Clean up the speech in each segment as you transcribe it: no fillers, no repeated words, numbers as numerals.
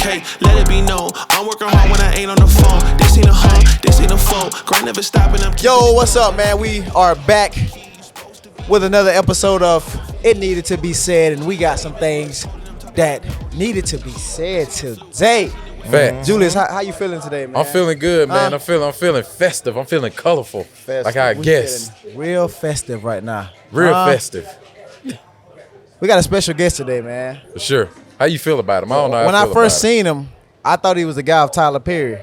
Hey, let it be known, I'm working hard when I ain't on the phone. This ain't a home, this ain't a foe. Grind never stopping. Yo, what's up, man? We are back with another episode of It Needed to Be Said, and we got some things that needed to be said today. Facts. Julius, how you feeling today, man? I'm feeling good, man. I'm feeling festive. I'm feeling colorful. Festive. Like I guess. Real festive right now. Real festive. We got a special guest today, man. For sure. How you feel about him? I don't know how When I I feel first about seen him, I thought he was the guy of Tyler Perry.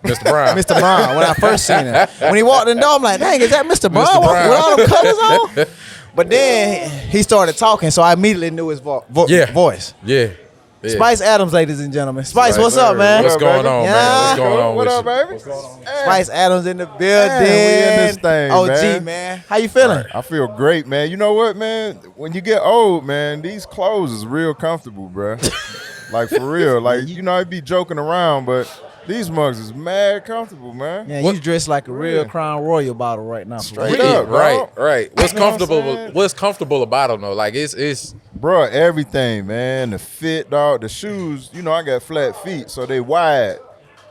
Mr. Brown. Mr. Brown, when I first seen him. When he walked in the door, I'm like, dang, is that Mr. Brown with all them colors on? But then he started talking, so I immediately knew his voice. Yeah. Spice Adams, ladies and gentlemen. Spice, what's up, man? What's going on, man? What's going on What with up, you? baby? What's going on? Spice Adams in the building. Man, we in this thing, OG, man. How you feeling? I feel great, man. You know what, man? When you get old, man, these clothes is real comfortable, bro. Like, for real. Like, you know, I'd be joking around, but these mugs is mad comfortable, man. Yeah, you dressed like a real Crown Royal bottle right now. Straight up, bro. Right. What's You know what I'm comfortable? saying? What's comfortable about them though? Like it's. Bro, everything, man. The fit, dog. The shoes, you know, I got flat feet, so they wide.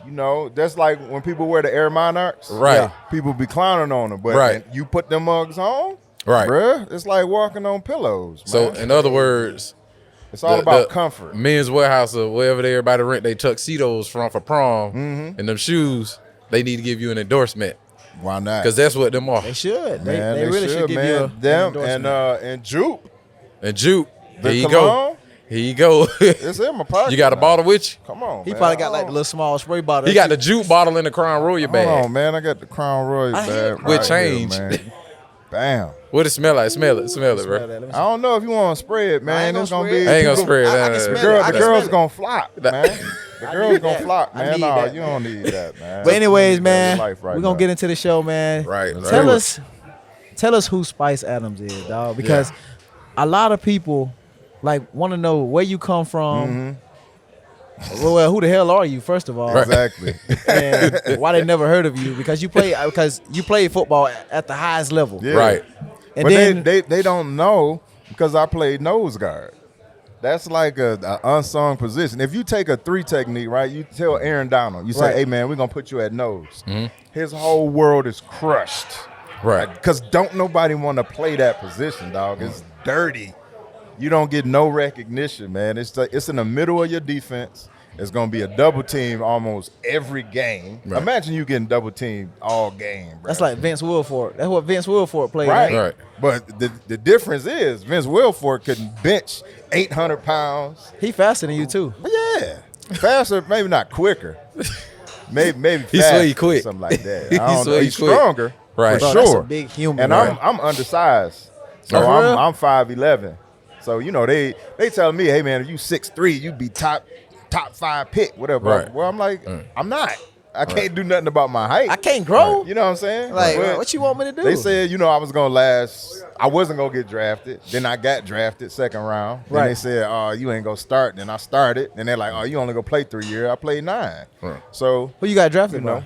You know, that's like when people wear the Air Monarchs. Right. Yeah, people be clowning on them, but Right. you put them mugs on, Right. bruh, it's like walking on pillows, So man. in other words, It's all about comfort. Men's Warehouse or wherever everybody rent they tuxedos from for prom, and them shoes, they need to give you an endorsement Why not? because that's what them are. They should. Man, They really should give man. you an Them endorsement. and Jupe. And Juke, The here you cologne? go. Here you go. It's in my pocket. You got a now. bottle with you? Come on, He man. probably got like the little small spray bottle. He got the Juke bottle in the Crown Royal bag. Hold on, man. I got the Crown Royal bag. With right change. Here, man. Bam. What it smell like? Smell it, bro. That. I don't know if you want to spray it, man. ain't It's gonna gonna be. spray I ain't gonna people- spray it. I can uh, smell The, it. girl, I the can girl's smell it. gonna flop, man. The girl's need gonna that. flop, I man. need Nah, that. you don't need that, man. But anyways, You man, live life right we're gonna now. get into the show, man. Right. Tell us who Spice Adams is, dog. Because a lot of people want to know where you come from. Well, who the hell are you, first of all? Exactly. And why they never heard of you? Because you play football at the highest level. Yeah. Right. And But then they don't know because I played nose guard. That's like a unsung position. If you take a 3 technique, right, you tell Aaron Donald, you say, Right. hey, man, we're going to put you at nose. His whole world is crushed. Right. Because don't nobody want to play that position, dog. It's dirty. You don't get no recognition, man. It's in the middle of your defense. It's going to be a double team almost every game. Right. Imagine you getting double teamed all game, bro. that's like Vince Wilfork. That's what Vince Wilfork played. Right. Right. But the difference is Vince Wilfork couldn't bench 800 pounds. He faster than you too. But yeah, faster, maybe not quicker. Maybe He's faster, sweet quick. something like that. He's I don't know. sweet He's quick. stronger, Right. for Bro, sure. that's a big human. And right? I'm undersized, so Oh, for real? I'm 5'11". So you know they tell me, hey man, if you 6'3", you be top 5 pick, whatever. Right. Well, I'm like, I'm not. I can't do nothing about my height. I can't grow. You know what I'm saying? Like, But what you want me to do? they said, you know, I was gonna last. I wasn't gonna get drafted. Then I got drafted second round. Then Right. they said, "Oh, you ain't gonna start." Then I started. Then they're like, "Oh, you only gonna play 3 years." I played 9. Right. So Who you got drafted you know, by?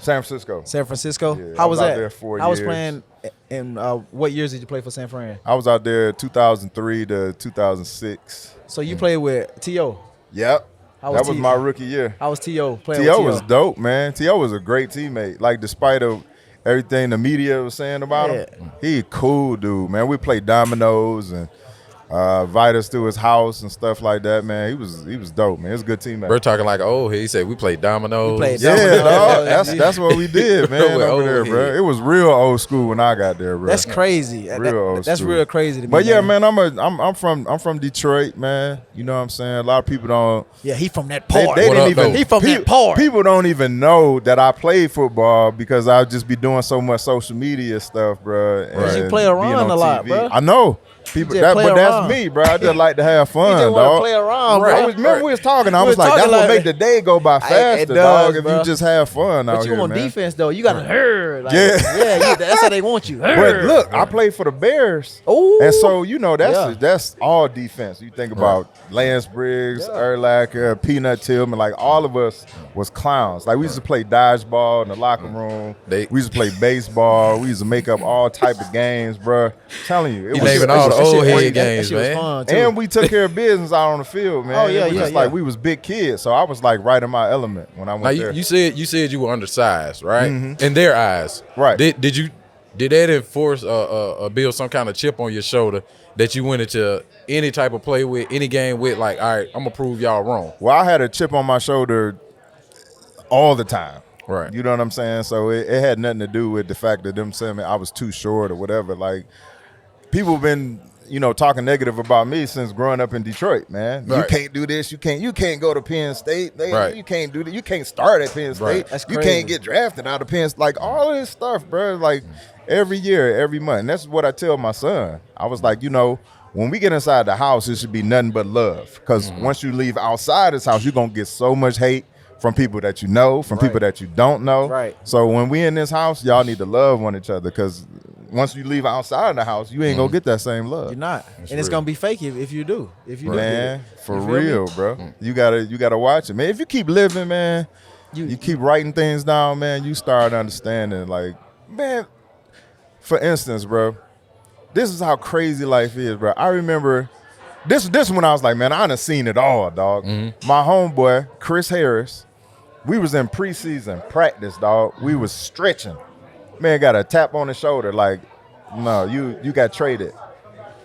San Francisco. San Francisco. Yeah, How I was was out that? there 4 I was years. playing. In what years did you play for San Fran? I was out there 2003 to 2006. So you played with T.O. Yep, How that was T- my rookie year. I was T.O. playing T.O. with was dope, man. T.O. was a great teammate. Like, despite of everything the media was saying about him, he a cool dude, man. We played dominoes and invite us to his house and stuff like that, man. He was dope, man. He was a good teammate. We're talking like, he said we played dominoes. We played Yeah, dominoes. dog. That's what we did, man, We're over there, old bro. head. It was real old school when I got there, bro. That's crazy. Real old That's school. real crazy to me. But yeah, man, I'm from Detroit, man. You know what I'm saying? A lot of people don't. Yeah, he from that They part. didn't up, even. though? He from that part. People don't even know that I played football because I just be doing so much social media stuff, bro. Because you and play being around on a lot, TV. bro. I know. People, just play but around. that's me, bro. I just like to have fun, You just want to dog. play around, Right. bro. Remember we was talking. I We was was like, that's talking what like- make the day go by faster, it does, dog. If bro. you just have fun out But you here, on man. defense though. You got to hurt. Like, Yeah. yeah. That's how they want you. But look, I played for the Bears, Ooh. and so you know Yeah. that's all defense. You think about Lance Briggs, Urlacher, Peanut Tillman, like all of us was clowns. Like we used to play dodgeball in the locker room. They- We used to play baseball. We used to make up all type of games, bro. Telling you, it You was naming it all was the That shit- old that head shit- that games, shit was man. fun, too. And we took care of business out on the field, man. Oh, yeah, It was yeah, just yeah. like we was big kids, so I was like right in my element when I went Now there. you said you were undersized, right? In their eyes, Right. Did that enforce build some kind of chip on your shoulder that you went into any type of play with, any game with? Like, all right, I'm gonna prove y'all wrong. Well, I had a chip on my shoulder all the time. Right. You know what I'm saying? So it had nothing to do with the fact that them saying I was too short or whatever. Like, people been, talking negative about me since growing up in Detroit, man. Right. You can't do this. You can't go to Penn State. Right. You can't do that. You can't start at Penn State. Right. That's You crazy. can't get drafted out of Penn State. Like, all of this stuff, bro. Like, every year, every month. And that's what I tell my son. I was like, when we get inside the house, it should be nothing but love. Because once you leave outside this house, you're going to get so much hate from people that you know, from people that you don't know. Right. So when we in this house, y'all need to love one each other. Because once you leave outside of the house, you ain't going to get that same love. You're not, and it's real. gonna be fake if you do. If you do, Man, get it. for You feel me? real, bro. You gotta watch it, man. If you keep living, man, you keep writing things down, man, you start understanding. Like, man, for instance, bro, this is how crazy life is, bro. I remember this when I was like, man, I done seen it all, dog. My homeboy, Chris Harris, we was in preseason practice, dog. We was stretching. Man got a tap on the shoulder, like, no, you got traded.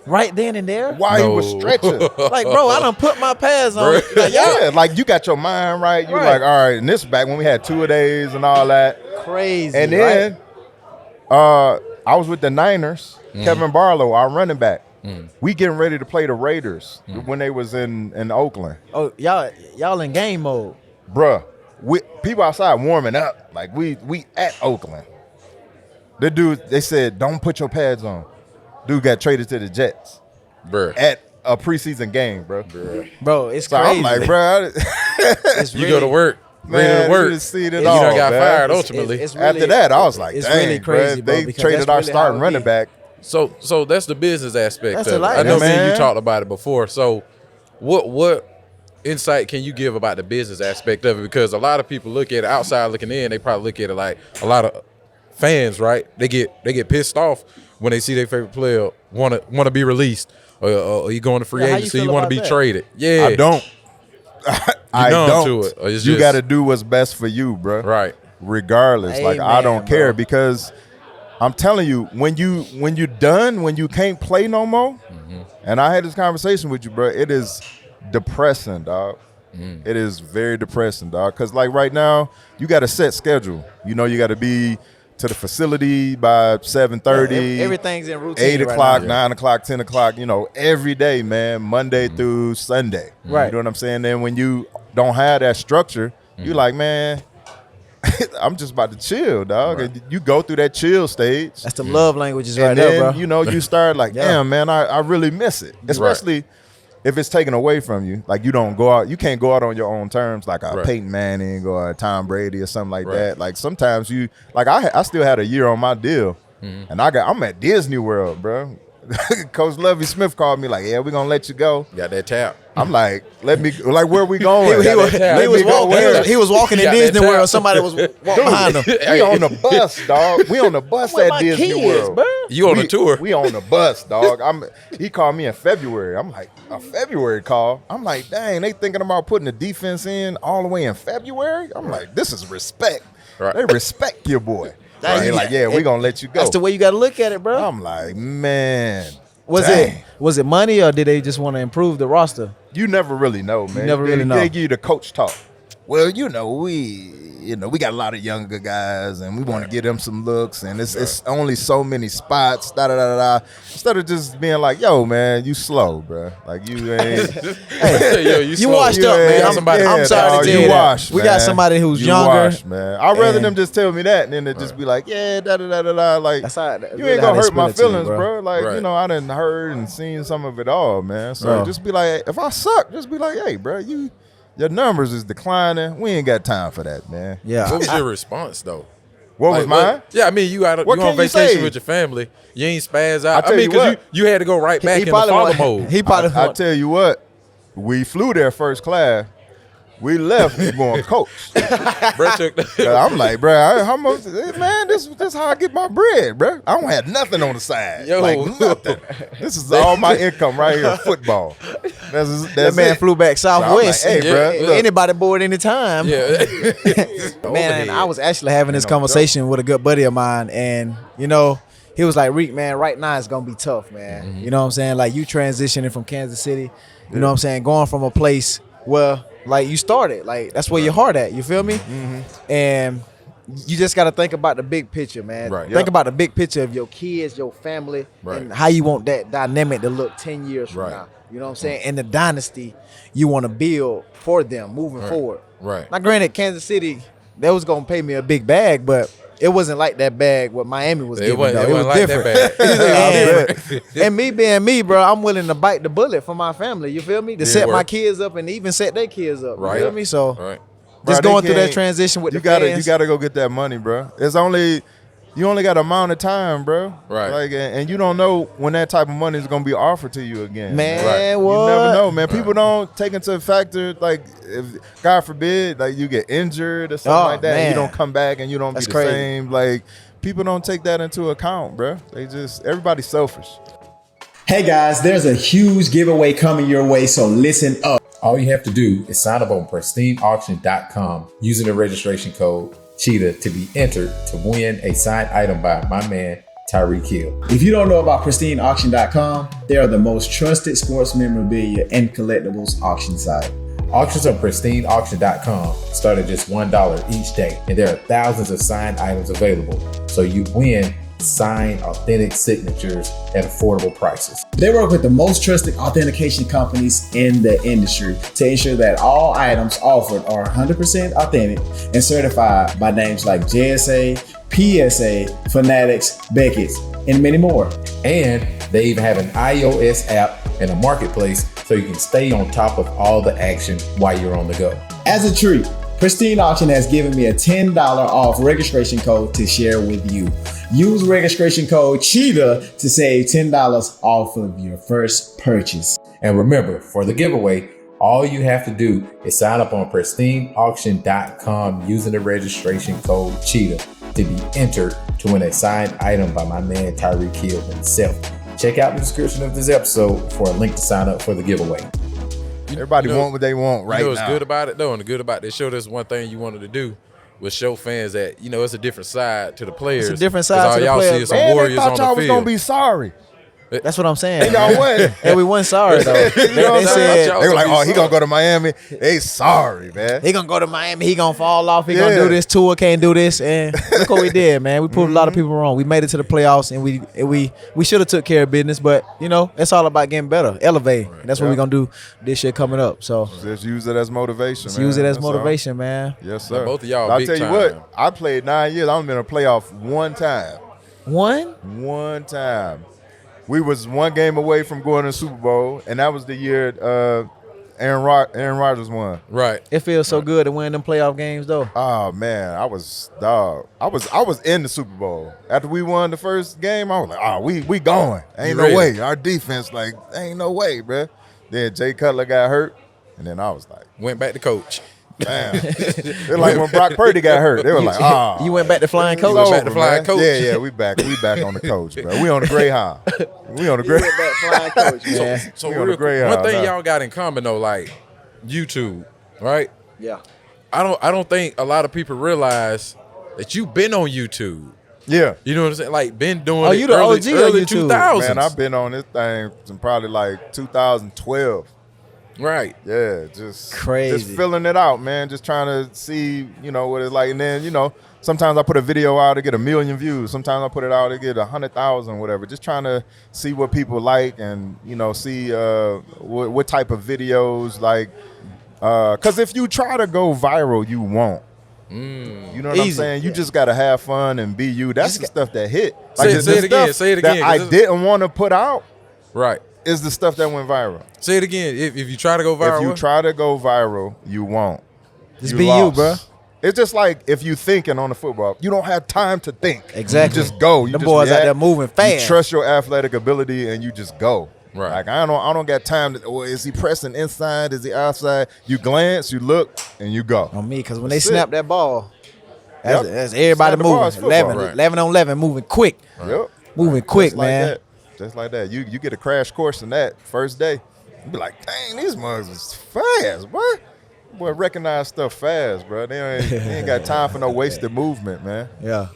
Right then and there. Why No. he was stretching? Like, bro, I done put my pads on. Like, y'all Yeah, like you got your mind right. You Right. like, all right, and this back when we had 2-a-days and all that. crazy. And right? then I was with the Niners, Kevin Barlow, our running back. We getting ready to play the Raiders when they was in Oakland. Oh, y'all in game mode. Bruh, people outside warming up. Like we at Oakland. The dude, they said, don't put your pads on. Dude got traded to the Jets Bruh. at a preseason game, bro. Bro, it's So crazy. I'm like, bro, It's You really, go to work, ready man, to work. you just seen it You all, done got man. fired It's- ultimately. it's really- After that, I was like, it's dang, really crazy, bro, they because traded that's our really starting how it running be. back. So that's the business aspect That's of the it. life. I know Yeah, me and you man. talked about it before. So what insight can you give about the business aspect of it? Because a lot of people look at it outside looking in, they probably look at it like a lot of fans, right? They get pissed off when they see their favorite player want to be released or you going to free Yeah, how you agency, you feel want to about be that? traded. Yeah. I don't. I numb don't. to it, or it's You just- got to do what's best for you, bro. Right. Regardless, like I Amen, don't care bro. because I'm telling you, when you done, when you can't play no more, and I had this conversation with you, bro. It is depressing, dog. It is very depressing, dog. Because like right now, you got a set schedule. You know, you got to be to the facility by 7:30. Everything's in routine. 8 right o'clock, now. 9 o'clock, 10 o'clock, every day, man, Monday through Sunday. Right. You know what I'm saying? Then when you don't have that structure, you like, man, I'm just about to chill, dog. Right. And you go through that chill stage. That's the love languages And right then, there, bro. you start like, Yeah. damn, man, I really miss it. Especially if it's taken away from you. Like you don't go out, you can't go out on your own terms like a Right. Peyton Manning or a Tom Brady or something like Right. that. Like sometimes you, like I still had a year on my deal. And I'm at Disney World, bro. Coach Lovie Smith called me like, yeah, we're going to let you go. Got that tap. I'm like, where we going? He was Let me go where? he was walking in Got that Disney tap. World. Somebody was walking behind him. We on the bus, dog. We on the bus With at my Disney kids, World. bro. You on the tour. We on the bus, dog. He called me in February. I'm like, a February call? I'm like, dang, they thinking about putting the defense in all the way in February? I'm like, this is respect. Right. They respect your boy. Dang, They like, yeah, we gonna let you go. That's the way you got to look at it, bro. I'm like, man. Was dang. it money or did they just want to improve the roster? You never really know, man. never really know. They give you the coach talk. Well, we got a lot of younger guys, and we want to give them some looks, and it's only so many spots. Da da da da. Instead of just being like, "Yo, man, you slow, bro. Like you ain't." Yo, You slow. washed up, ain't- man. I'm somebody- sorry dog, to tell you you that. washed, We got man. somebody who's You younger. washed, man. I'd rather and- them just tell me that, and then it just be like, "Yeah, da da da da da." Like That's how- you really ain't how gonna they hurt my spill it to you, feelings, bro. bro. Like Right. I done heard and seen some of it all, man. So Bro. just be like, if I suck, just be like, "Hey, bro, your numbers is declining. We ain't got time for that, man." Yeah. What was your response though? What was mine? Yeah, I mean, you What on can you vacation say? with your family. You ain't spaz out. tell I mean, you what. you had to go right back in the father mode. He probably I tell you what, we flew there first class. We left going coach. Bro took I'm like, bro, how much? Man, this how I get my bread, bro. I don't have nothing on the side. Yo. Like nothing. This is all my income right here. Football. That's That man flew back Southwest. So I'm like, hey, bro, anybody bored anytime. Yeah. Man, I was actually having this conversation with a good buddy of mine, and he was like, Reek, man, right now it's gonna be tough, man. Mm-hmm. You know what I'm saying? Like, you transitioning from Kansas City, you know what I'm saying, going from a place where like you started, like that's where your heart at. You feel me? Mm-hmm. And you just got to think about the big picture, man. Right. Think about the big picture of your kids, your family, Right. and how you want that dynamic to look 10 years from Right. now. You know what I'm saying? And the dynasty you want to build for them moving forward. Right. Now, granted, Kansas City, they was going to pay me a big bag, but it wasn't like that bag what Miami was giving. It was like different. That And me being me, bro, I'm willing to bite the bullet for my family. You feel me? To set my kids up and even set their kids up. Right. You feel me? So Right. just Bro, going through that transition with you the gotta fans. you gotta go get that money, bro. You only got an amount of time, bro. Right. Like, and you don't know when that type of money is gonna be offered to you again. Man, Right. what? You never know, man. People don't take into factor, like, if God forbid, like you get injured or something like that, and man. you don't come back and you don't That's be the crazy. same. Like, people don't take that into account, bro. Everybody's selfish. Hey guys, there's a huge giveaway coming your way, so listen up. All you have to do is sign up on pristineauction.com using the registration code Cheetah to be entered to win a signed item by my man Tyreek Hill. If you don't know about pristineauction.com, they are the most trusted sports memorabilia and collectibles auction site. Auctions on pristineauction.com start at just $1 each day, and there are thousands of signed items available, so you win signed authentic signatures at affordable prices. They work with the most trusted authentication companies in the industry to ensure that all items offered are 100% authentic and certified by names like JSA, PSA, Fanatics, Beckett's, and many more. And they even have an iOS app and a marketplace so you can stay on top of all the action while you're on the go. As a treat, Pristine Auction has given me a $10 off registration code to share with you. Use registration code Cheetah to save $10 off of your first purchase. And remember, for the giveaway, all you have to do is sign up on pristineauction.com using the registration code Cheetah to be entered to win a signed item by my man Tyreek Hill himself. Check out the description of this episode for a link to sign up for the giveaway. Everybody want what they want right You know what's now. good about it though, and the good about they showed us one thing you wanted to do was show fans that it's a different side to the players. It's a different side 'Cause to the all y'all players. see is some Man, warriors they thought on y'all the was field. gonna be sorry. That's what I'm saying. And y'all won. And we weren't sorry though. You know what I'm They saying? said They were like, oh, he gonna go to Miami. They sorry, man. he gonna go to Miami. He gonna fall off. He gonna Yeah. do this. Tua can't do this. And look what we did, man. We proved a lot of people wrong. We made it to the playoffs, and we should have took care of business. But it's all about getting better, elevating. And that's what we're gonna do this year coming up. So Just use it as motivation, man. use it as That's all. motivation, man. Yes, sir. both of y'all I'll big tell you time. what, I played 9 years. I've been in a playoff one time. One time. We was one game away from going to the Super Bowl, and that was the year Aaron Rodgers won. Right. It feels so good to win them playoff games, though. Oh man, I was in the Super Bowl. After we won the first game, I was like, oh, we going. Ain't no ready? way. Our defense, like, ain't no way, bruh. Then Jay Cutler got hurt, and then I was like, Went back to coach. damn. It's like when Brock Purdy got hurt. They were like, oh. You went back to flying it's coach. went back to over, flying man. coach. Yeah, we back on the coach, bro. We on the Greyhound. We on the You went Greyhound. back flying coach, man. So We on real the quick, Greyhound, one thing huh? y'all got in common though, like YouTube, right? Yeah. I don't think a lot of people realize that you've been on YouTube. Yeah. You know what I'm saying? Like been doing Oh, it you the early, OG of early YouTube. 2000s. Man, I've been on this thing since probably like 2012. right. Yeah, just Crazy. just filling it out, man. Just trying to see, what it's like. And then, sometimes I put a video out to get 1 million views. Sometimes I put it out to get 100,000, whatever. Just trying to see what people like and, see what type of videos like. Because if you try to go viral, you won't. You know what I'm Easy. saying? You just got to have fun and be you. That's the stuff that hit. Say the it again, stuff say it that again, I 'cause didn't want to put out Right. is the stuff that went viral. Say it again. If you try to go viral, If you try to go viral, you won't. Just be you, bro. It's just like if you thinking on the football, you don't have time to think. Exactly. You just go. You Them just boys out react. there moving fast. You trust your athletic ability and you just go. Right. Like I don't got time to. Well, is he pressing inside? Is he outside? You glance, you look, and you go. On me, because when they That's it. snap that ball, Yep. that's everybody Snap the ball, moving. it's football. 11, Right. 11 on 11, moving quick. Yep. Moving quick, Just like man. that. Just like that. You get a crash course in that first day. You be like, dang, these mugs is fast, boy. Boy, recognize stuff fast, bro. They ain't got time for no wasted movement, man. Yeah.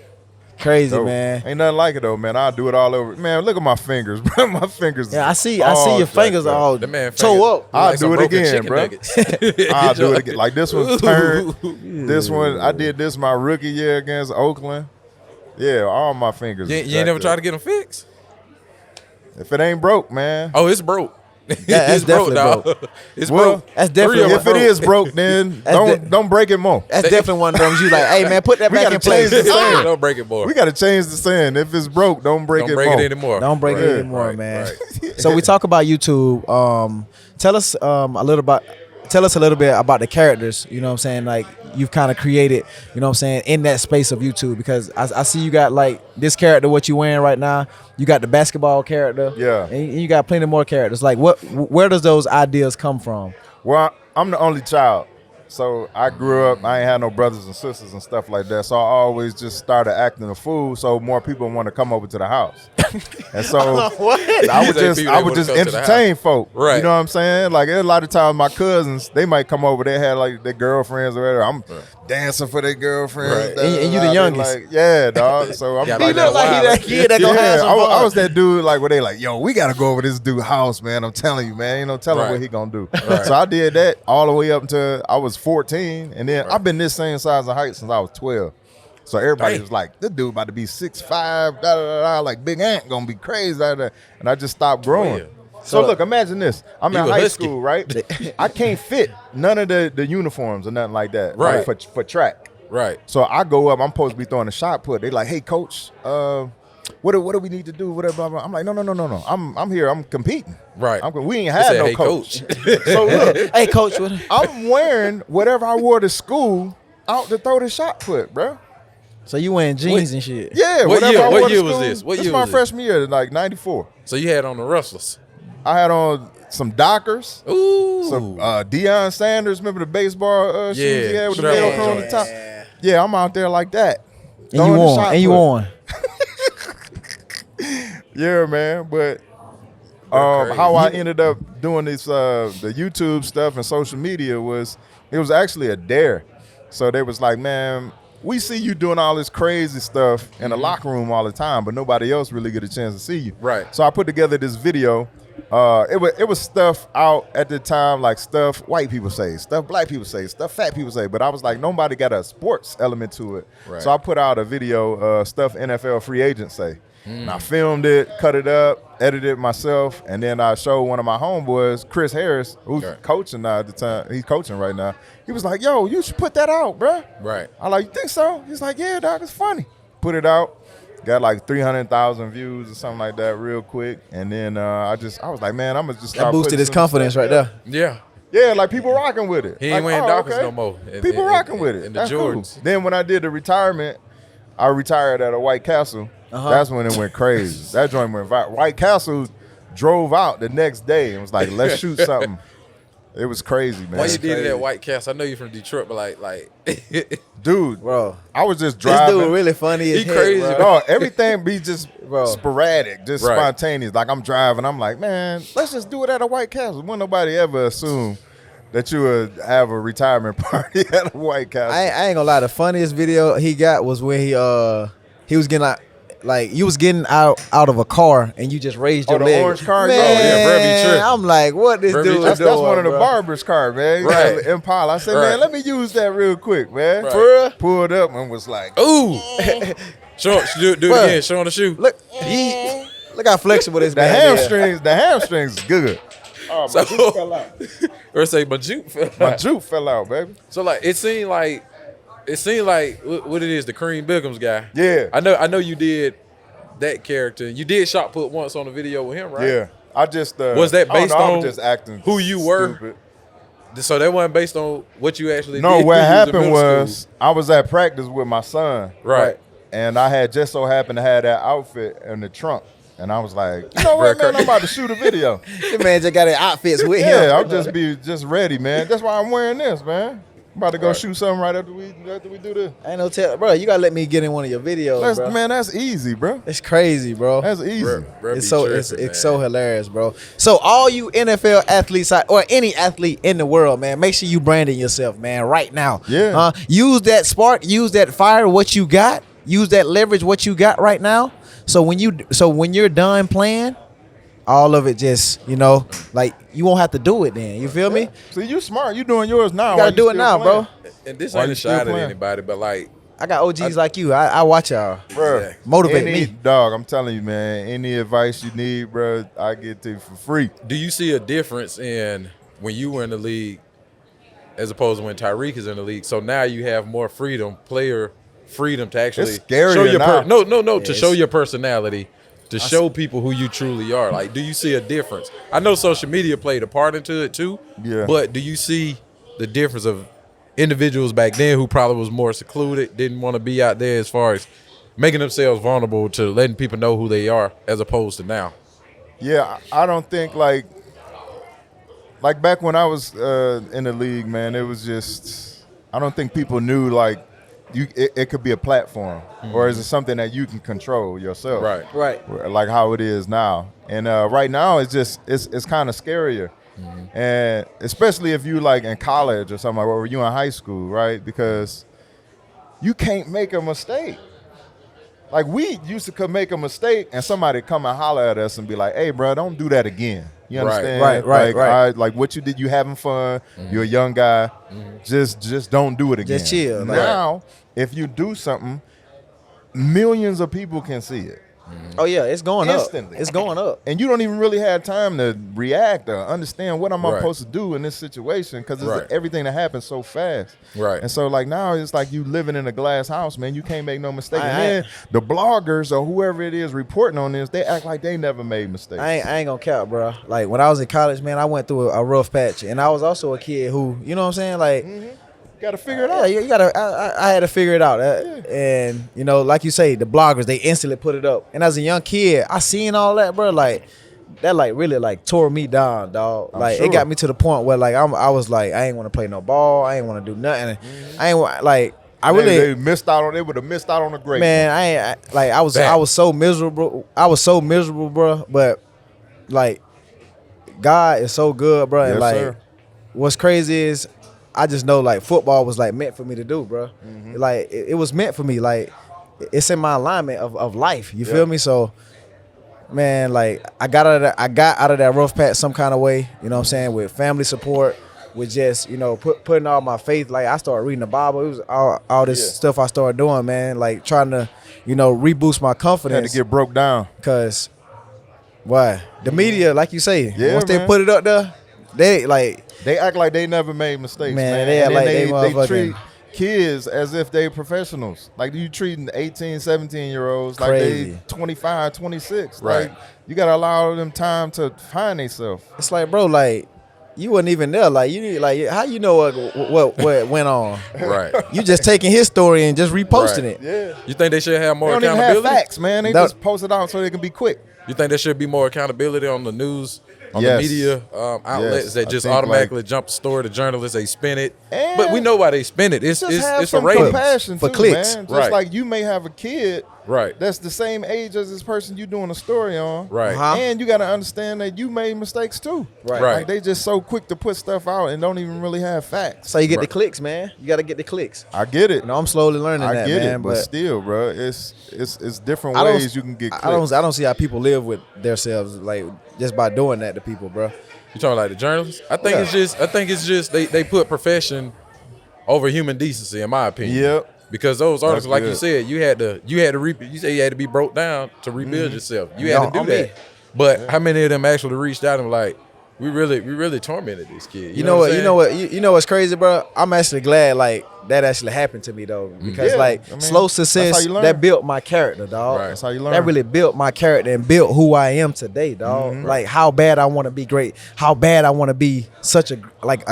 Crazy, Dope. man. Ain't nothing like it though, man. I'll do it all over. Man, look at my fingers, bro. My fingers. Yeah, I see all your fingers jacked up. all The man toe up. I'll like some do it broken again, chicken bro. nuggets. I'll do it again. Like this one's turned. This one, I did this my rookie year against Oakland. Yeah, all my fingers. You ain't never tried to get them fixed? If it ain't broke, man. Oh, it's broke. that's It's broke, definitely dog. It's Well, broke. that's definitely- Three of If them it broke. is broke, then That's don't break it more. That's definitely one of them. You like, hey man, put that We back gotta in place. change the saying. Don't break it more. We got to change the saying. If it's broke, don't break Don't it break more. it anymore. Don't break Right, it anymore, right, man. right. So we talk about YouTube. Tell us tell us a little bit about the characters, you know what I'm saying? Like you've kind of created, you know what I'm saying, in that space of YouTube, because I see you got like this character, what you wearing right now. You got the basketball character. Yeah. And you got plenty more characters. Like where does those ideas come from? Well, I'm the only child. So I grew up, I ain't had no brothers and sisters and stuff like that. So I always just started acting a fool so more people want to come over to the house. And so I would These ain't just people that wanna come to the entertain folk. Right. You know what I'm saying? Like a lot of times my cousins, they might come over, they had like their girlfriends or whatever. I'm dancing for their girlfriends. Right. And you the They youngest. Like, yeah, dog. So I'm Yeah, like, he look like he that kid that gonna have some I fun. was that dude like where they like, yo, we gotta go over this dude's house, man. I'm telling you, man. You know, tell him Right. what he gonna do. Right. So I did that all the way up until I was 14, and then I've been this same size of height since I was 12. So everybody Dang. was like, this dude about to be 6'5", da, da, da, da, like Big Ant gonna be crazy. Da, da. And I just stopped growing. Yeah. So look, imagine this. I'm You in a high husky. school, right? I can't fit none of the uniforms or nothing like that, Right. like, for track. Right. So I go up. I'm supposed to be throwing a shot put. They like, hey, coach, what do we need to do? Whatever. Blah, blah. I'm like, no. I'm here. I'm competing. Right. We ain't He had said, no "Hey, coach. So look, Hey coach, what I'm wearing whatever I wore to school out to throw the shot put, bro. so you wearing jeans and shit. Yeah. What whatever year- I what wore to year was school. this? What This year my was this? freshman year, like '94. So you had on the Rustlers. I had on some Dockers. Ooh. Some Deion Sanders. Remember the baseball shoes Yeah, he had with the strap Velcro on the joints. top? Yeah, I'm out there like that. And you throwing the shot on. And you put. on. Yeah, man. But crazy. how I ended up doing this, the YouTube stuff and social media was actually a dare. So they was like, man, we see you doing all this crazy stuff in the locker room all the time, but nobody else really get a chance to see you. Right. So I put together this video. It was stuff out at the time, like stuff white people say, stuff black people say, stuff fat people say. But I was like, nobody got a sports element to it. Right. So I put out a video, stuff NFL free agents say. And I filmed it, cut it up, edited it myself, and then I showed one of my homeboys, Chris Harris, who's Right. coaching now at the time. He's coaching right now. He was like, yo, you should put that out, bruh. Right. I like, you think so? He's like, yeah, dog, it's funny. Put it out. Got like 300,000 views or something like that real quick. And then I was like, man, I'm going to just start That boosted putting his some confidence stuff right there. Yeah. Yeah, like people rocking with it. He ain't like, wearing oh, Dockers okay. no more. People rocking with it. And the That's cool. Jordans. Then when I did the retirement, I retired at a White Castle. That's when it went crazy. That joint went viral. White Castle drove out the next day and was like, let's shoot something. It was crazy, man. Why you did it at White Castle? I know you from Detroit, but like Dude, Bro. I was just This driving. dude really funny as He heck, crazy, bro. No, everything be just Bro. sporadic, just Right. spontaneous. Like I'm driving, I'm like, man, let's just do it at a White Castle. Wouldn't nobody ever assume that you would have a retirement party at a White Castle. I ain't gonna lie. The funniest video he got was when he was getting like you was getting out of a car and you just raised your the leg. orange car? Man, Oh, yeah, bro, be tripping. I'm like, what this Bro, be dude tripping. doing? That's one of the bro? barber's car, man. You Right. got Impala. I said, Right. man, let me use that real quick, man. Right. For real? Pulled up and was like, ooh. do it Bruh. again. Show on the shoe. Look, look how flexible this the man is. hamstrings good. Oh, my So- juke fell out. Or say my juke. My juke fell out, baby. So like it seemed like what it is, the Kareem Biggums guy. Yeah. I know you did that character. You did shot put once on the video with him, right? Yeah. I just Was that I don't based know, I on was just acting who you were? stupid. So that wasn't based on what you actually No, did. what when you was in happened middle was school. I was at practice with my son. Right. And I had just so happened to have that outfit in the trunk. And I was like, you know what, man? I'm about to shoot a video. The man just got his outfits with him. Yeah, I'll just be ready, man. That's why I'm wearing this, man. I'm about to go shoot something right after we do this. Ain't no tell, bro. You gotta let me get in one of your videos, bro. Man, that's easy, bro. It's crazy, bro. That's easy. It's so hilarious, bro. So all you NFL athletes or any athlete in the world, man, make sure you branding yourself, man, right now. Yeah. Use that spark, use that fire, what you got, use that leverage, what you got right now. So when you're done playing, all of it just, like you won't have to do it then. You feel me? See, you smart. You doing yours now. You gotta do it now, bro. And this Why ain't you a still shot at playing? anybody, but like I got OGs like you. I watch y'all. Bro, Motivate me. Dog, I'm telling you, man, any advice you need, bro, I get to you for free. do you see a difference in when you were in the league as opposed to when Tyreek is in the league? So now you have more player freedom to actually It's scarier show your now. to show your personality, to show people who you truly are. Like, do you see a difference? I know social media played a part into it too. Yeah. But do you see the difference of individuals back then who probably was more secluded, didn't want to be out there as far as making themselves vulnerable to letting people know who they are, as opposed to now? Yeah, I don't think like back when I was in the league, man, it was just I don't think people knew like it could be a platform, or is it something that you can control yourself? Right. Like how it is now. And right now it's kind of scarier. And especially if you like in college or something, or you in high school, right? Because you can't make a mistake. Like we used to make a mistake and somebody come and holler at us and be like, "Hey, bro, don't do that again." You understand? Right. Like what you did, you having fun. You're a young guy. Just don't do it again. Just chill. Now, if you do something, millions of people can see it. Oh yeah, it's going Instantly. up. It's going up. And you don't even really have time to react or understand what am I Right. supposed to do in this situation, because Right. everything that happens so fast. Right. And so like now it's like you living in a glass house, man. You can't make no mistake. I- And then the bloggers or whoever it is reporting on this, they act like they never made mistakes. I ain't gonna cap, bro. Like when I was in college, man, I went through a rough patch, and I was also a kid who, you know what I'm saying, like. Got to figure it Yeah, out. you gotta. I had to figure it out, and like you say, the bloggers, they instantly put it up. And as a young kid, I seen all that, bro. Like that, like really, like tore me down, dog. Like sure. it got me to the point where, like, I was like, I ain't want to play no ball. I ain't want to do nothing. I ain't like. I really They missed out on. They would have missed out on a great man. I was so miserable. I was so miserable, bro. But like, God is so good, bro. And Yes, like, sir. what's crazy is, I just know like football was like meant for me to do, bro. Like it was meant for me. Like it's in my alignment of life. You feel me? So, man, like I got out of that rough patch some kind of way. You know what I'm saying? With family support, with just putting all my faith. Like I started reading the Bible. It was all this stuff I started doing, man. Like trying to reboost my Had confidence. to get broke down. Cause why the media, like you say, Yeah, once they man. put it up there, They act like they never made mistakes, Man, man. they act And like then they they motherfucking- treat kids as if they professionals. Like you treating 18, 17-year-olds like Crazy. they 25, 26. Right. Like you got to allow them time to find themselves. it's like, bro, like you wasn't even there. Like you need, like how you know what went on? Right. You just taking his story and just reposting Right. it. Yeah. You think they should have They more don't even have accountability? facts, man. They No. just post it out so they can be quick. You think there should be more accountability on the news, on Yes. the media outlets Yes. that I just think, automatically jump the story to journalists? They spin it, And but we know why they spin it. It's Just have for some ratings. compassion For too, clicks. man. Just Right. like you may have a kid Right. that's the same age as this person you doing a story on. Right. Uh-huh. And you got to understand that you made mistakes too. Right. Right. Like they just so quick to put stuff out and don't even really have facts. So you get the Right. clicks, man. You got to get the clicks. I get it. I'm slowly learning I that, get man. it, but still, bro, it's different I don't- ways you can get clicks. I don't see how people live with themselves like just by doing that to people, bro. You talking like the journalists? I think Yeah. it's just they put profession over human decency, in my opinion. Yep. Because those articles, like you good. said, you had to you say you had to be broke down to rebuild yourself. You had Yeah, to do on me. that. But how many of them actually reached out and were like, we really tormented this kid? You know what? I'm You know what? You know what's crazy, bro? I'm actually glad like that actually happened to me though, because Yeah, like I mean, slow that's how success you learn. that built my character, dog. Right. That's how you learn. That really built my character and built who I am today, dog. Mm-hmm. Like how bad I want to be great, how bad I want to be such a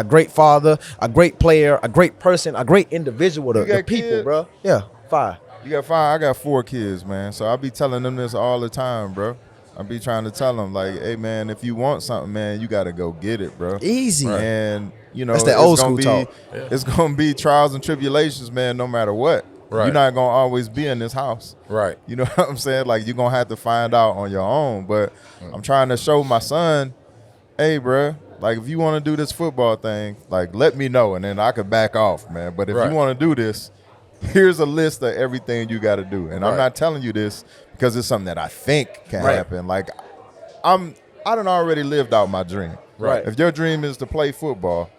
great father, a great player, a great person, a great individual to You got the people, kids? bro. Yeah, 5. You got 5. I got 4 kids, man. So I be telling them this all the time, bro. I be trying to tell them like, hey man, if you want something, man, you got to go get it, bro. Easy. And you know, That's that old school talk. It's gonna be trials and tribulations, man. No matter what, Right. you're not gonna always be in this house. Right. You know what I'm saying? Like you're gonna have to find out on your own. But I'm trying to show my son, hey, bro, like if you want to do this football thing, like let me know, and then I could back off, man. But if you want to do this, here's a list of everything you got to do. And I'm not telling you this because it's something that I think can happen. Like I done already lived out my dream. Right. If your dream is to play football,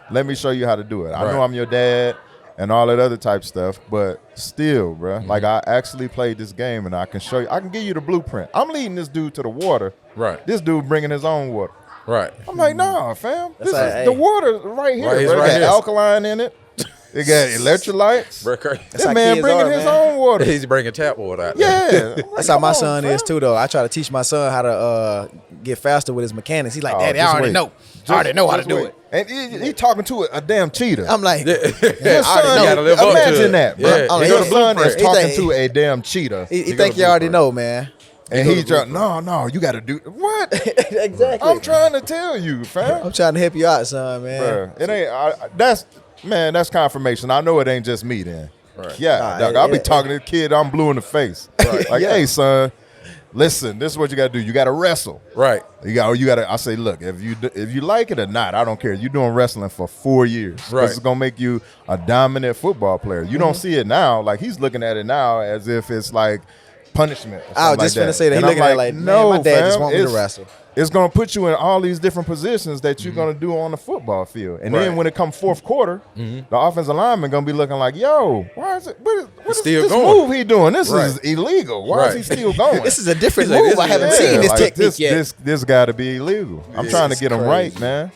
let me show you how to do it. I know I'm your dad and all that other type stuff, but still, bro, like I actually played this game and I can show you. I can give you the blueprint. I'm leading this dude to the water. Right. This dude bringing his own water. Right. I'm like, nah, fam. This like, is hey. the water right here. Right, Bro. right It got here. alkaline in it. It got electrolytes. Bro, This how man kids bringing are, his man. own water. he's bringing tap water out there. Yeah. That's how my son is too, though. I try to teach my son how to get faster with his mechanics. He's like, Daddy, I already know. I already know how to do it. And he talking to a damn cheetah. I'm like, Your You son, gotta live up to imagine it. that, bro. Yeah. Oh, Your yeah. son is He talking think- to a damn cheetah. he go think to you already blueprint. know, man. And he's just, no, you got to do what? Exactly. I'm trying to tell you, fam. I'm trying to help you out, son, man. Bruh, it ain't. That's confirmation. I know it ain't just me then. Right. Yeah, Nah, dog, I'll be talking to the kid. I'm blue in the face. Like, hey, son, listen. This is what you got to do. You got to wrestle. Right. You got to. I say, look, if you like it or not, I don't care. You're doing wrestling for 4 years. Right. This is gonna make you a dominant football player. You don't see it now. Like he's looking at it now as if it's like punishment. Or I was something just like finna say that. He And I'm looking at it like, man, no, my dad just fam, want me to it's- wrestle. It's gonna put you in all these different positions that you're gonna do on the football field, and then Right. when it comes fourth quarter, the offensive lineman gonna be looking like, "Yo, why is it? What is still this going. move he doing? This Right. is illegal. Why is he Right. still going? This is a different He's like, move. this I is- haven't yeah, seen this like, technique yet. This got to be illegal. I'm trying to it's get him crazy. right, man.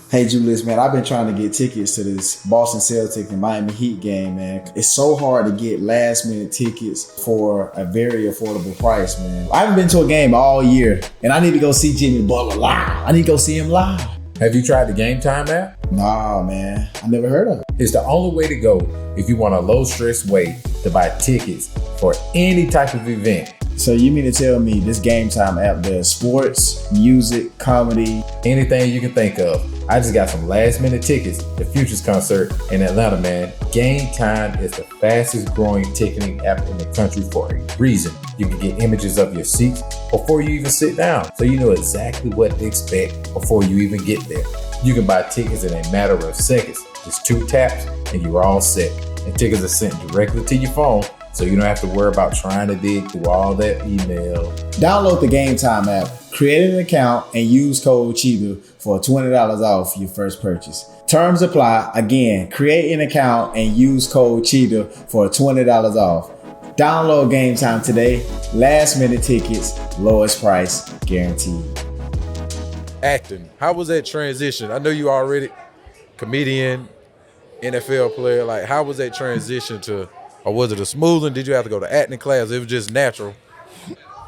Hey Julius, man, I've been trying to get tickets to this Boston Celtics and Miami Heat game, man. It's so hard to get last minute tickets for a very affordable price, man. I haven't been to a game all year, and I need to go see Jimmy Butler live. I need to go see him live. Have you tried the Game Time app? Nah, man, I never heard of it. It's the only way to go if you want a low stress way to buy tickets for any type of event. So you mean to tell me this Game Time app does sports, music, comedy? Anything you can think of. I just got some last minute tickets to Future's concert in Atlanta, man. Game Time is the fastest growing ticketing app in the country for a reason. You can get images of your seats before you even sit down, so you know exactly what to expect before you even get there. You can buy tickets in a matter of seconds. Just 2 taps and you're all set. And tickets are sent directly to your phone, so you don't have to worry about trying to dig through all that email. Download the Game Time app, create an account, and use code Cheetah for $20 off your first purchase. Terms apply. Again, create an account and use code Cheetah for $20 off. Download Game Time today. Last minute tickets, lowest price guaranteed. Acting. How was that transition? I know you already comedian, NFL player. Like, how was that transition to, or was it a smooth one? Did you have to go to acting class? It was just natural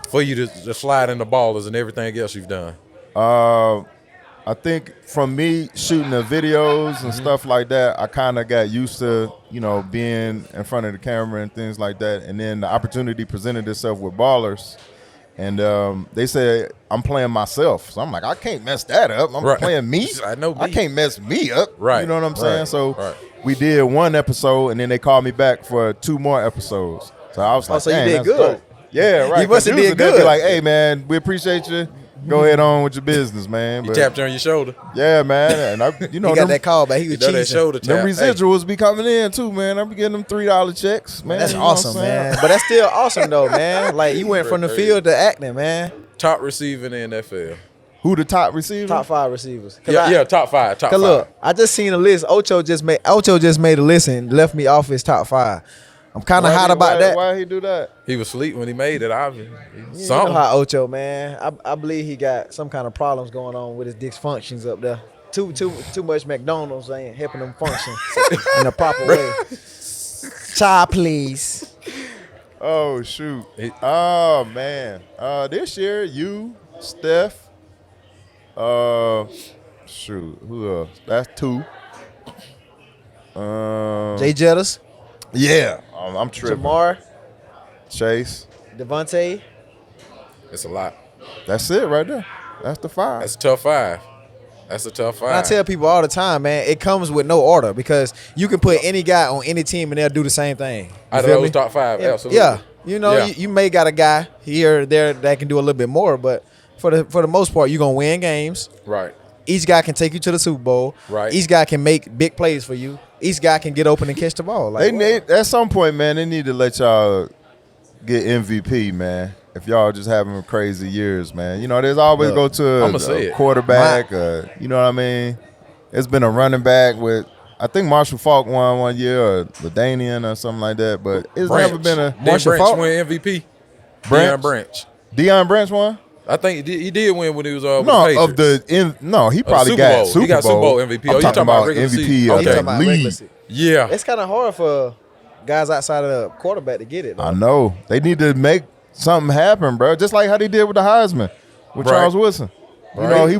for you to slide in the ballers and everything else you've done. I think from me shooting the videos and stuff like that, I kind of got used to, being in front of the camera and things like that. And then the opportunity presented itself with Ballers. And they said, I'm playing myself. So I'm like, I can't mess that up. I'm Right. playing me. I know me. I can't mess me up. Right. You know what I'm saying? Right. So Right. we did 1 episode, and then they called me back for 2 more episodes. So I was like, so you dang, did that's good. dope. Yeah, right. You must have 'Cause did usually they'd be good. like, hey, man, we appreciate you. Go ahead on with your business, man. You But- tapped you on your shoulder. yeah, man, and I, He got that call back. He was You know that cheesing. shoulder tap. them residuals be coming in too, man. I be getting them $3 checks, man. That's You know what I'm awesome, saying? man. But that's still awesome, though, man. Like, you went from the field to acting, man. Top receiver in the NFL. Who the top receiver? Top 5 receivers. 'Cause Yeah, top five. Top Cause five. look, I just seen a list. Ocho just made a list and left me off his top 5. I'm kind of hot about that. Why he do that? He was asleep when he made it, obviously. You know Something. how Ocho, man. I believe he got some kind of problems going on with his dysfunctions up there. Too much McDonald's ain't helping him function in a proper way. Child, please. Oh shoot. Oh man. This year you, Steph. Shoot. Who else? That's 2. Jay Jettas, Yeah. I'm tripping. Jamar, Chase. Devontae. It's a lot. That's it right there. That's the 5. That's a tough 5. That's a tough 5. And I tell people all the time, man, it comes with no order because you can put any guy on any team and they'll do the same thing. Out of those top 5, absolutely. Yeah. You know, Yeah. you may got a guy here or there that can do a little bit more, but for the most part, you're going to win games. Right. Each guy can take you to the Super Bowl. Right. Each guy can make big plays for you. Each guy can get open and catch the ball. They need, at some point, man, they need to let y'all get MVP, man. If y'all just having crazy years, man. You know, there's always go to a quarterback. You know what I mean? It's been a running back with, I think Marshall Faulk won one year, or LaDainian or something like that. But it's never been a Marshall Faulk win MVP. Branch? Deion Branch. Deion Branch won. I think he did win when he was with No, the of Patriots. he probably got Super Bowl. He got Super Bowl MVP. I'm you talking about regular MVP season. of Okay. that talking about regular league. season. Yeah. It's kind of hard for guys outside of the quarterback to get it, though. I know. They need to make something happen, bro. Just like how they did with the Heisman with Right. Charles Woodson. You know, he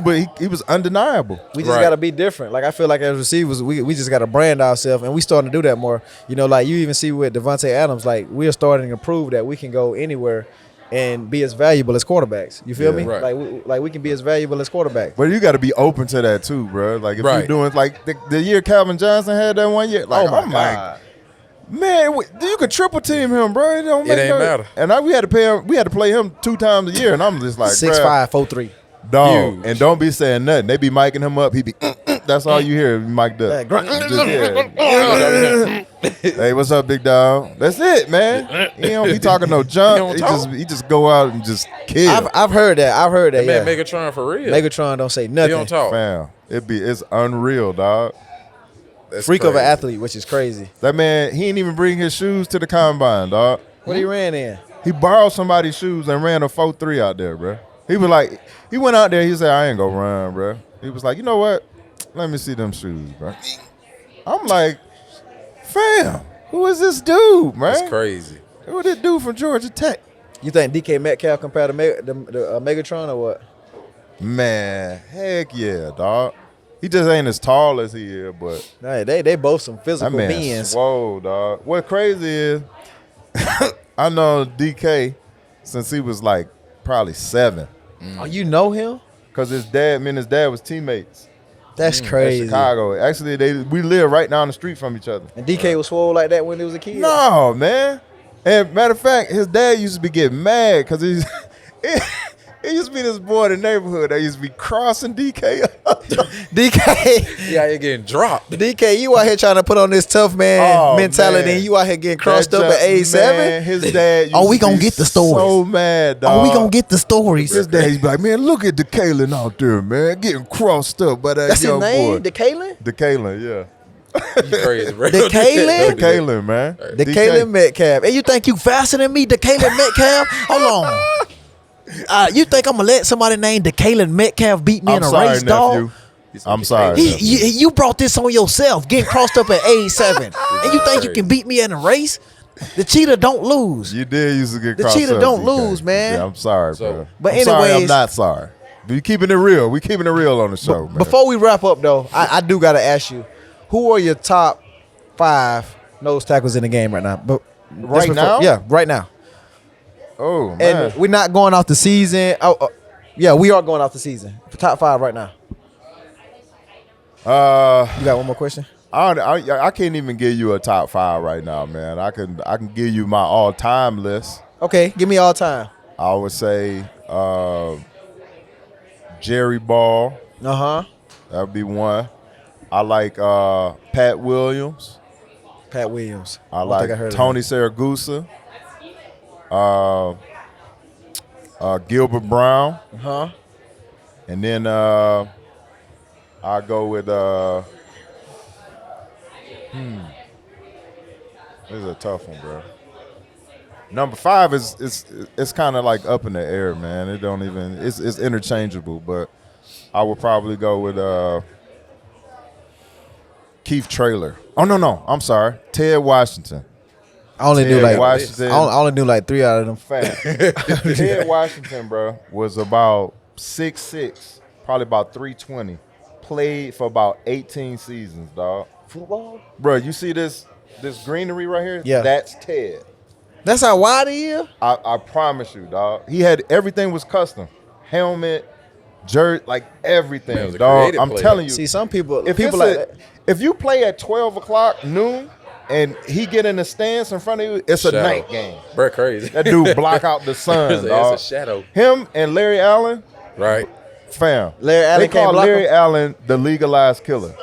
was undeniable. We just got to be different. Like, I feel like as receivers, we just got to brand ourselves, and we starting to do that more. You know, like you even see with Devontae Adams, like we are starting to prove that we can go anywhere and be as valuable as quarterbacks. You feel me? Right. Like we can be as valuable as quarterbacks. But you got to be open to that too, bro. Like if Right. you're doing like the year Calvin Johnson had that one year, like Oh my God. man, you could triple team him, bro. It don't make ain't matter. And we had to pay him. We had to play him 2 times a year, and I'm just like 6'5", 4'3". dog. Huge. And don't be saying nothing. They be miking him up. He be. That's all you hear. Mic'd up. Hey, what's up, big dog? That's it, man. He don't be talking no junk. He just go out and just kill. I've heard that. Man, Yeah. Megatron for real. Megatron don't say He nothing. don't talk. Fam, it's unreal, dog. That's Freak of an crazy. athlete, which is crazy. That man, he didn't even bring his shoes to the combine, dog. What he ran in? He borrowed somebody's shoes and ran a 4.3 out there, bro. He was like, he went out there. He said, "I ain't gonna run, bro." He was like, "You know what? Let me see them shoes, bro." I'm like, fam, who is this dude, man? That's crazy. Who is this dude from Georgia Tech? You think DK Metcalf compared to Megatron or what? Man, heck yeah, dog. He just ain't as tall as he is, but Nah, they both some that physical man beings. swole, dog. What crazy is, I know DK since he was like probably 7. Oh, you know him? Cause me and his dad was teammates That's in crazy. Chicago. Actually, we live right down the street from each other. And DK was swole like that when he was a kid? No, man. And matter of fact, his dad used to be getting mad because he's. It used to be this boy in the neighborhood that used to be crossing DK up. DK, Yeah, you're getting dropped. DK, you out here trying to put on this tough man Oh, mentality, man. and you out here getting crossed That up at age just- man, 7? his dad used Oh, we to gonna be get the stories. so mad, dog. Oh, we gonna get the stories. His dad, he's like, man, look at DeKalen out there, man, getting crossed up by that That's his young name, boy. DeKalen? DeKalen, yeah. You crazy, bro. DeKalen? DeKalen, man. DeKalen Metcalf. And you think you faster than me, DeKalen Metcalf? Hold on. You think I'm gonna let somebody named DeKalen Metcalf beat me I'm in a sorry, race, nephew. dog? I'm sorry. nephew. You brought this on yourself, getting crossed up at age 7, and you think you can beat me in a race? The Cheetah don't lose. You did used to get The crossed Cheetah up, don't DK. lose, man. Yeah, I'm sorry, So- bro. But I'm sorry, I'm anyways- not sorry. We keeping it real. We keeping it real on the show, man. Before we wrap up, though, I do gotta ask you, who are your top 5 nose tackles in the game right now? But Right just now? Yeah, right now. Oh, man. And we're not going off the season. Yeah, we are going off the season. Top 5 right now. You got one more question? I can't even give you a top 5 right now, man. I can give you my all-time list. Okay, give me all time. I would say Jerry Ball. Uh-huh. That would be one. I like Pat Williams. Pat Williams. I don't like think heard of Tony him. Saragusa. Gilbert Brown. Uh-huh. And then I go with this is a tough one, bro. Number 5 is kind of like up in the air, man. It don't even it's interchangeable, but I would probably go with Keith Traylor. Oh no, I'm sorry, Ted Washington. I only knew Ted like Washington. I only knew like 3 out of them. Fat. Ted Washington, bro, was about 6'6", probably about 320. Played for about 18 seasons, dog. Football? Bro, you see this greenery right here? Yeah. That's Ted. That's how wide he is? I promise you, dog. He had everything was custom. helmet, jersey, like everything, Man, it was a dog. creative I'm play. telling you. See, some people If people it's like a- if you play at 12 o'clock noon and he get in the stands in front of you, it's a Shadow. night game. Bro, crazy. That dude block out the sun, It's dog. a shadow. Him and Larry Allen, Right. fam. Larry Allen they can't call block Larry him? Allen the legalized killer.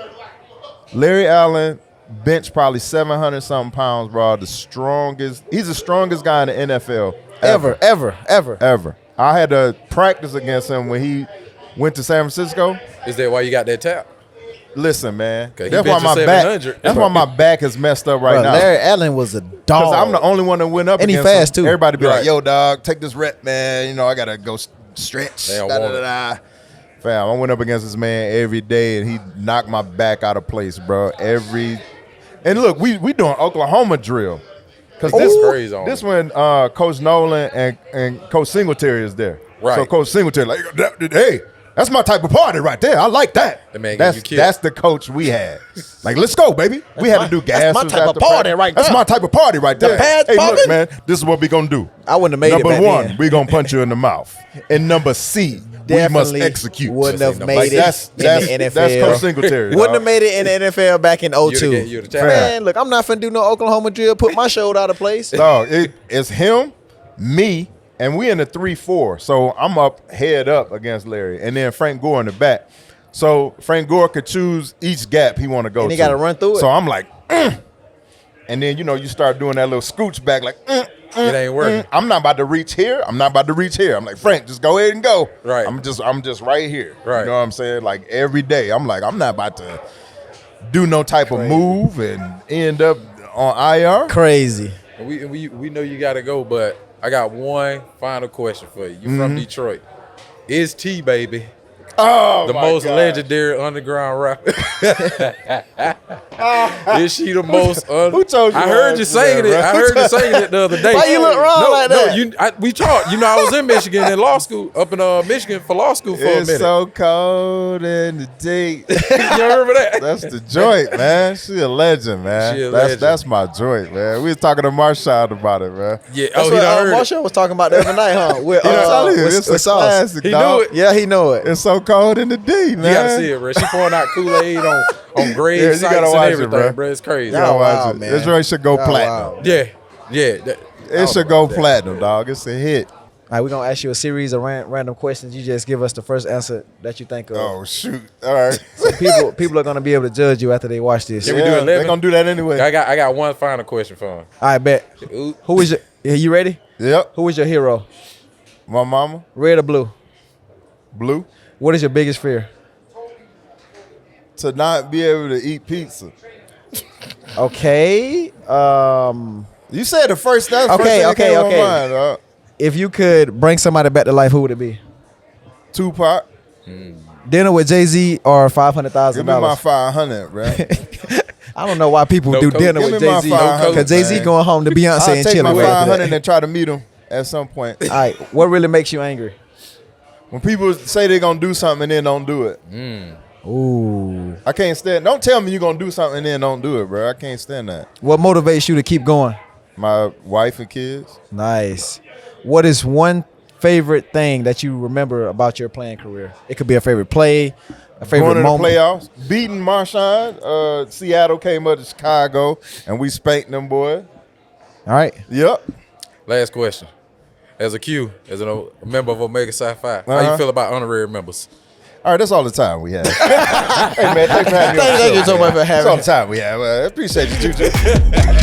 Larry Allen bench probably 700 something pounds, bro. He's the strongest guy in the NFL ever. ever. I had to practice against him when he went to San Francisco. Is that why you got that tap? Listen, man. Okay, he That's why benches my back. 700. That's why my back is messed up right Bro, now. Larry Allen was a dog. Because I'm the only one that went up And he against fast, him. too. Everybody be Right. like, yo, dog, take this rep, man. You know, I got to go stretch. They don't want it. Fam, I went up against this man every day, and he knocked my back out of place, bro. And look, we doing Oklahoma drill. Because That's crazy on this him. when Coach Nolan and Coach Singletary is there. Right. So Coach Singletary, like, hey, that's my type of party right there. I like that. The man That's getting you killed. that's the coach we had. Like, let's go, baby. We had to do gas. my type of party right That's there. my type of party right there. pads Hey, popping? look, man, this is what we gonna do. I wouldn't have made Number it back one, then. we gonna punch you in the mouth. And number C, Definitely we must execute. wouldn't have Like, made that's it in the NFL. That's Coach Singletary. Wouldn't dog. have made it in the NFL back in 02. You'd have tapped. Man, look, I'm not finna do no Oklahoma drill. Put my shoulder out of place. Dog, it's him, me, and we in the 3-4. So I'm up, head up against Larry, and then Frank Gore in the back. So Frank Gore could choose each gap he want to go. And he to. gotta run through it. So I'm like, and then you start doing that little scooch back, like, It ain't working. I'm not about to reach here. I'm not about to reach here. I'm like, Frank, just go ahead and go. Right. I'm just right here. Right. You know what I'm saying? Like every day, I'm like, I'm not about to do no type of move and end up on IR. And Crazy. we know you got to go, but I got one final question for you. You from Detroit. Is T, baby, Oh, the my most God. legendary underground rapper? Is she the most? Who told you I heard that, you saying it. bro? I heard you saying it the other day. Why you look wrong like that? No, we talked. You know, I was in Michigan in law school, up in Michigan for law school for a It's minute. so cold in the deep. You remember that? That's the joint, man. She a legend, man. She a legend. That's my joint, man. We was talking to Marshall about it, man. Yeah. That's Oh, he what done heard it. Marshawn was talking about the other night, huh? With, I'm telling you, with- it's with a Sauce. classic, He dog. knew it. Yeah, he know it. It's so cold in the D, man. You gotta see it, bro. She pouring out Kool-Aid on grave Yeah, you sites gotta and watch it, everything, bro. bro. It's crazy. You gotta Y'all watch wild, it. man. This joint should go Y'all platinum. wild. Yeah. It should go platinum, dog. It's a hit. All right, we're gonna ask you a series of random questions. You just give us the first answer that you think of. Oh shoot! All right. So people are gonna be able to judge you after they watch this. Can we do 11? They're gonna do that anyway. I got one final question for him. All right, bet. Ooh. Who is your? You ready? Yep. Who is your hero? My mama, Red or blue? Blue, What is your biggest fear? to not be able to eat pizza. Okay. You said the first. That's the first Okay, thing that okay, came to my okay. mind, dog. If you could bring somebody back to life, who would it be? Tupac. Dinner with Jay-Z or $500,000? Give me my 500, bro. I don't know why people No do coke. dinner Give with me my Jay-Z. 500, Because Jay-Z man. going home to Beyonce I'll and take my chilling with 500 and try to meet him at some point. All right, what really makes you angry? When people say they're gonna do something and then don't do it, Ooh. I can't stand. Don't tell me you're gonna do something and then don't do it, bro. I can't stand that. What motivates you to keep going? My wife and kids. Nice. What is one favorite thing that you remember about your playing career? It could be a favorite play, a favorite Going to the moment. playoffs, beating Marshawn. Seattle came up to Chicago, and we spanked them, boy. All right. Yep. Last question. As a Q, as a member of Omega Psi Phi, how Uh-huh. you feel about honorary members? All right, that's all the time we have. Hey, man, thanks for having me on the Thank you show, so man. much for That's having all me. the time we have. I appreciate you, Juju.